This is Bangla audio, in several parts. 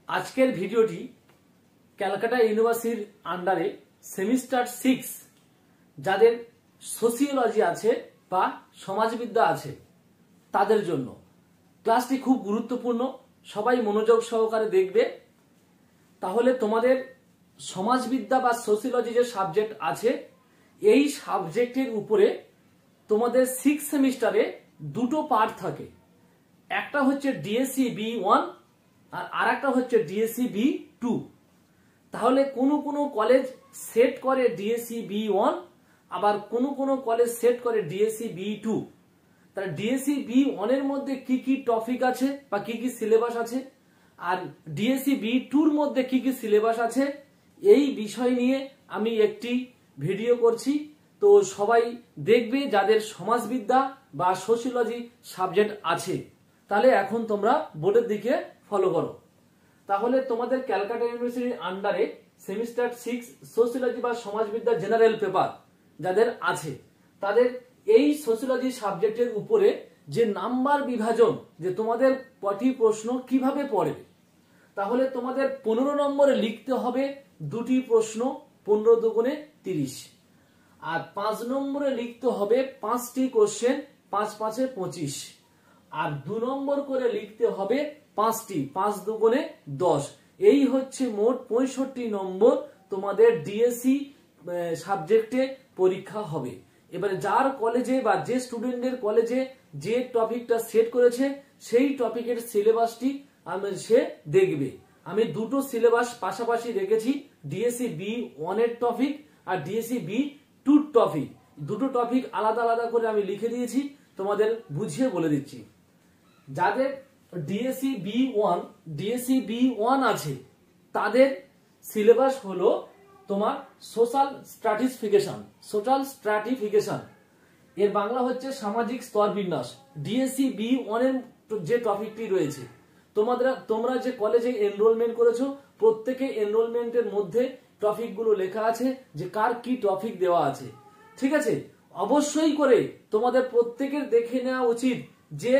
আজকের ভিডিওটি ক্যালকাটা ইউনিভার্সিটির আন্ডারে সেমিস্টার 6 যাদের সোশিওলজি আছে বা সমাজবিদ্যা আছে তাদের জন্য। ক্লাসটি খুব গুরুত্বপূর্ণ, সবাই মনোযোগ সহকারে দেখবে। তাহলে তোমাদের সমাজবিদ্যা বা সোশিওলজি যে সাবজেক্ট আছে এই সাবজেক্টের উপরে তোমাদের 6 সেমিস্টারে দুটো পার্ট থাকে। একটা হচ্ছে ডিএসসি B1 আর আরেকটা হচ্ছে ডিএসসি B2। তাহলে কোনো কলেজ সেট করে ডিএসসি B1, আবার কোনো কলেজ সেট করে ডিএসসি B2। তাহলে ডিএসসি B1 এর মধ্যে কি কি টপিক আছে বা কি কি সিলেবাস আছে, আর ডিএসসি B2 এর মধ্যে কি কি সিলেবাস আছে, এই বিষয় নিয়ে আমি একটি ভিডিও করছি। তো সবাই দেখবে যাদের সমাজবিদ্যা বা সোশিওলজি সাবজেক্ট আছে। তাহলে এখন তোমরা বোর্ডের দিকে ফলো করো। তাহলে তোমাদের ক্যালকাটা ইউনিভার্সিটির আন্ডারে সেমিস্টার 6 সোশিওলজি বা সমাজবিদ্যা জেনারেল পেপার যাদের আছে তাদের এই সোশিওলজি সাবজেক্টের উপরে যে নাম্বার বিভাজন, যে তোমাদের কটি প্রশ্ন কিভাবে পড়বে, তাহলে তোমাদের 15 নম্বরে লিখতে হবে দুটি প্রশ্ন, 15 দুগুণে 30, আর 5 নম্বরে লিখতে হবে 5টি কোশ্চেন, 5 5 এ 25, আর 2 নম্বর করে লিখতে হবে 5টি, 5 দুগুণে 10। এই হচ্ছে মোট 65 নম্বর তোমাদের ডিএসসি সাবজেক্টে পরীক্ষা হবে। এবারে যার কলেজে বা যে স্টুডেন্টের কলেজে যে টপিকটা সেট করেছে সেই টপিকের সিলেবাসটি সে দেখবে। আমি দুটো সিলেবাস পাশাপাশি রেখেছি, ডিএসসি B1 এর টপিক আর ডিএসসি B2 টপিক। দুটো টপিক আলাদা আলাদা করে আমি লিখে দিয়েছি, তোমাদের বুঝিয়ে বলে দিচ্ছি। যাদের ডিএসসি B1 আছে তাদের সিলেবাস হলো তোমার সোশ্যাল স্ট্র্যাটিফিকেশন, এর বাংলা হচ্ছে সামাজিক স্তর বিন্যাস। ডিএসসি B1 এর যে টপিকটি রয়েছে, তোমরা যে কলেজে এনরোলমেন্ট করেছো প্রত্যেকে এনরোলমেন্টের মধ্যে টপিকগুলো লেখা আছে যে কার কি টপিক দেওয়া আছে। ঠিক আছে, অবশ্যই করে তোমাদের প্রত্যেকের দেখে নেওয়া উচিত যে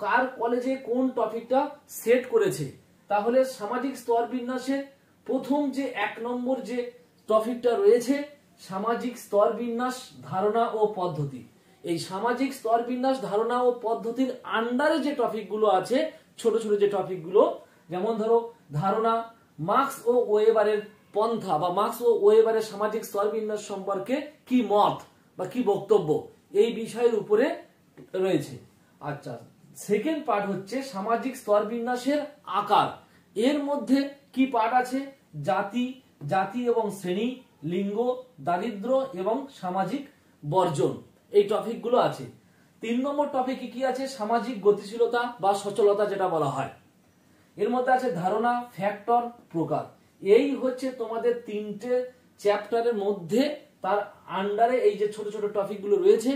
কার কলেজে কোন টপিকটা সেট করেছে। তাহলে সামাজিক স্তর বিন্যাসের প্রথম যে 1 নম্বর যে টপিকটা রয়েছে সামাজিক স্তর বিন্যাস ধারণা ও পদ্ধতি। এই সামাজিক স্তর বিন্যাস ধারণা ও পদ্ধতির আন্ডারে যে টপিকগুলো আছে, ছোট ছোট যে টপিকগুলো, যেমন ধরো ধারণা, মার্কস ও ওয়েবারের পন্থা বা মার্কস ও ওয়েবারের সামাজিক স্তর বিন্যাস সম্পর্কে কি মত বা কি বক্তব্য, এই বিষয়ের উপরে রয়েছে। আচ্ছা, সেকেন্ড পার্ট হচ্ছে সামাজিক স্তর বিন্যাসের আকার। এর মধ্যে কি পার্ট আছে? জাতি এবং শ্রেণী, লিঙ্গ, দারিদ্র এবং সামাজিক বর্জন, এই টপিকগুলো আছে। 3 নম্বর টপিকে কি আছে? সামাজিক গতিশীলতা বা সচলতা যেটা বলা হয়। এর মধ্যে আছে ধারণা, ফ্যাক্টর, প্রকার। এই হচ্ছে তোমাদের 3টে চ্যাপ্টারের মধ্যে, তার আন্ডারে এই যে ছোট ছোট টপিকগুলো রয়েছে,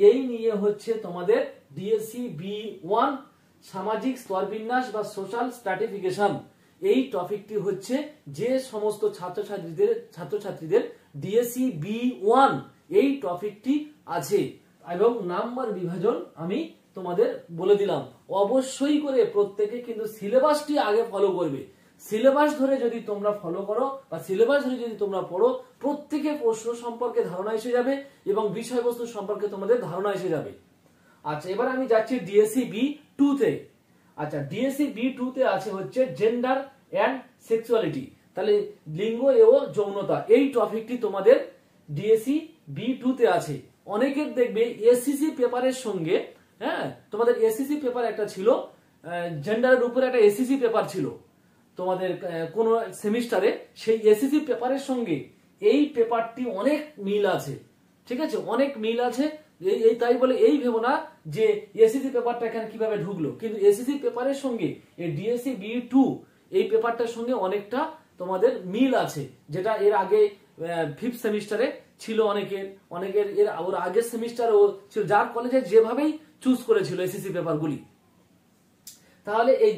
এই নিয়ে হচ্ছে তোমাদের ডিএসসি B1 সামাজিক স্তরবিন্যাস বা সোশ্যাল স্ট্র্যাটিফিকেশন। এই টপিকটি হচ্ছে যে সমস্ত ছাত্রছাত্রীদের ডিএসসি B1 এই টপিকটি আছে, এবং নাম্বার বিভাজন আমি তোমাদের বলে দিলাম। অবশ্যই করে প্রত্যেকে কিন্তু সিলেবাসটি আগে ফলো করবে। সিলেবাস ধরে যদি তোমরা ফলো করো বা সিলেবাস ধরে যদি তোমরা পড়ো, প্রত্যেকে প্রশ্ন সম্পর্কে ধারণা এসে যাবে এবং বিষয়বস্তু সম্পর্কে তোমাদের ধারণা এসে যাবে। আচ্ছা, এবার আমি যাচ্ছি ডিএসসি B2 তে। আচ্ছা, ডিএসসি B2 তে আছে হচ্ছে জেন্ডার এন্ড সেক্সুয়ালিটি। তাহলে লিঙ্গ ও যৌনতা, এই টপিকটি তোমাদের ডিএসসি B2 তে আছে। অনেকের দেখবে এসসিসি পেপারের সঙ্গে, তোমাদের এসসিসি পেপার একটা ছিল, জেন্ডারের উপরে একটা এসসিসি পেপার ছিল তোমাদের কোন সেমিস্টারে, সেই এসসিসি পেপারের সঙ্গে এই পেপারটি অনেক মিল আছে। ঠিক আছে, অনেক মিল আছে। এই তাই বলে এই ভেবো না যে এসসিসি পেপারটা এখানে কিভাবে ঢুকলো, কিন্তু এসসিসি পেপারের সঙ্গে এই ডিএসসি B2 এই পেপারটার সঙ্গে অনেকটা তোমাদের মিল আছে, যেটা এর আগে 5th সেমিস্টারে ছিল অনেকের এর ওর আগের সেমিস্টারেও ছিল, যার কলেজে যেভাবেই চুজ করেছিল এসসিসি পেপারগুলি। তাহলে এই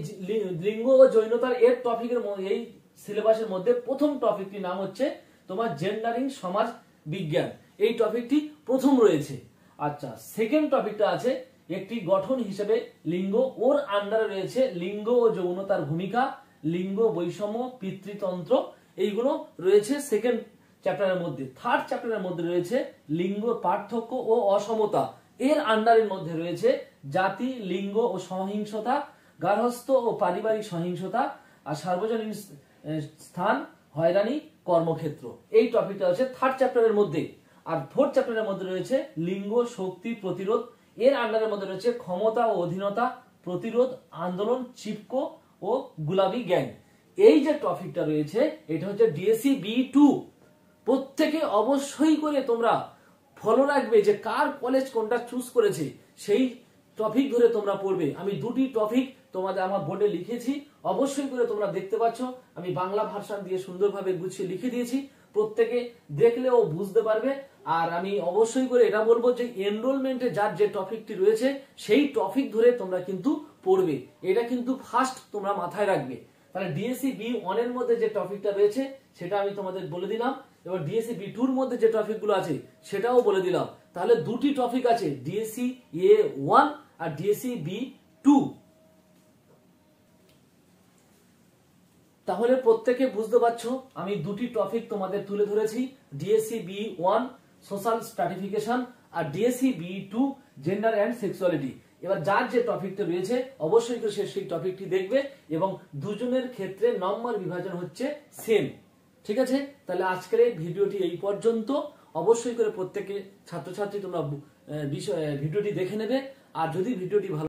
লিঙ্গ ও যৌনতার এর টপিকের এই সিলেবাসের মধ্যে প্রথম টপিকটির নাম হচ্ছে তোমার জেন্ডারিং সমাজ বিজ্ঞান। এই টপিকটি প্রথম রয়েছে। আচ্ছা, সেকেন্ড টপিকটা আছে একটি গঠন হিসেবে লিঙ্গ, ওর আন্ডারে রয়েছে লিঙ্গ ও যৌনতার ভূমিকা, লিঙ্গ বৈষম্য, পিতৃতন্ত্র, এইগুলো রয়েছে সেকেন্ড চ্যাপ্টারের মধ্যে। থার্ড চ্যাপ্টারের মধ্যে রয়েছে লিঙ্গ পার্থক্য ও অসমতা, এর আন্ডারের মধ্যে রয়েছে জাতি, লিঙ্গ ও সহিংসতা, গার্হস্থ্য ও পারিবারিক সহিংসতা, আর সার্বজনীন স্থান, হয়রানি, কর্মক্ষেত্র। এই টপিকটা হচ্ছে থার্ড চ্যাপ্টারের মধ্যে। আর ফোর্থ চ্যাপ্টারের মধ্যে রয়েছে লিঙ্গ, শক্তি, প্রতিরোধ, এর আন্ডারের মধ্যে রয়েছে ক্ষমতা ও অধীনতা, প্রতিরোধ, আন্দোলন, চিপকো ও গুলাবি গ্যাং। এই যে টপিকটা রয়েছে এটা হচ্ছে ডিএসসি B2। প্রত্যেকে অবশ্যই করে তোমরা ফলো রাখবে যে কার কলেজ কোনটা চুজ করেছে, সেই টপিক ধরে তোমরা পড়বে। আমি দুটি টপিক তোমাদের আমার বোর্ডে লিখেছি, অবশ্যই করে তোমরা দেখতে পাচ্ছ আমি বাংলা ভার্সন দিয়ে সুন্দরভাবে গুছিয়ে লিখে দিয়েছি, প্রত্যেকে দেখলেও বুঝতে পারবে। আর আমি অবশ্যই করে এটা বলবো যে এনরোলমেন্টে যার যে টপিকটি রয়েছে সেই টপিক ধরে তোমরা কিন্তু পড়বে, এটা কিন্তু ফার্স্ট তোমরা মাথায় রাখবে। তাহলে ডিএসসি B1 এর মধ্যে যে টপিকটা রয়েছে সেটা আমি তোমাদের বলে দিলাম, এবার ডিএসসি B2 এর মধ্যে যে টপিকগুলো আছে সেটাও বলে দিলাম। তাহলে দুটি টপিক আছে, ডিএসসি A1 আর ডিএসসি B2। তাহলে প্রত্যেকে বুঝতে পারছো আমি দুটি টপিক তোমাদের তুলে ধরেছি, ডিএসসি B1 সোশ্যাল স্ট্র্যাটিফিকেশন আর DSC B2 gender and sexuality. এবার যার যে টপিকটা রয়েছে অবশ্যই করে সেই টপিকটি দেখবে এবং দুজনের ক্ষেত্রে নম্বর বিভাজন হচ্ছে সেম। ঠিক আছে, তাহলে আজকের এই ভিডিওটি এই পর্যন্ত। অবশ্যই করে প্রত্যেকে ছাত্রছাত্রী তোমরা ভিডিওটি দেখে নেবে। আর যদি ভিডিওটি ভালো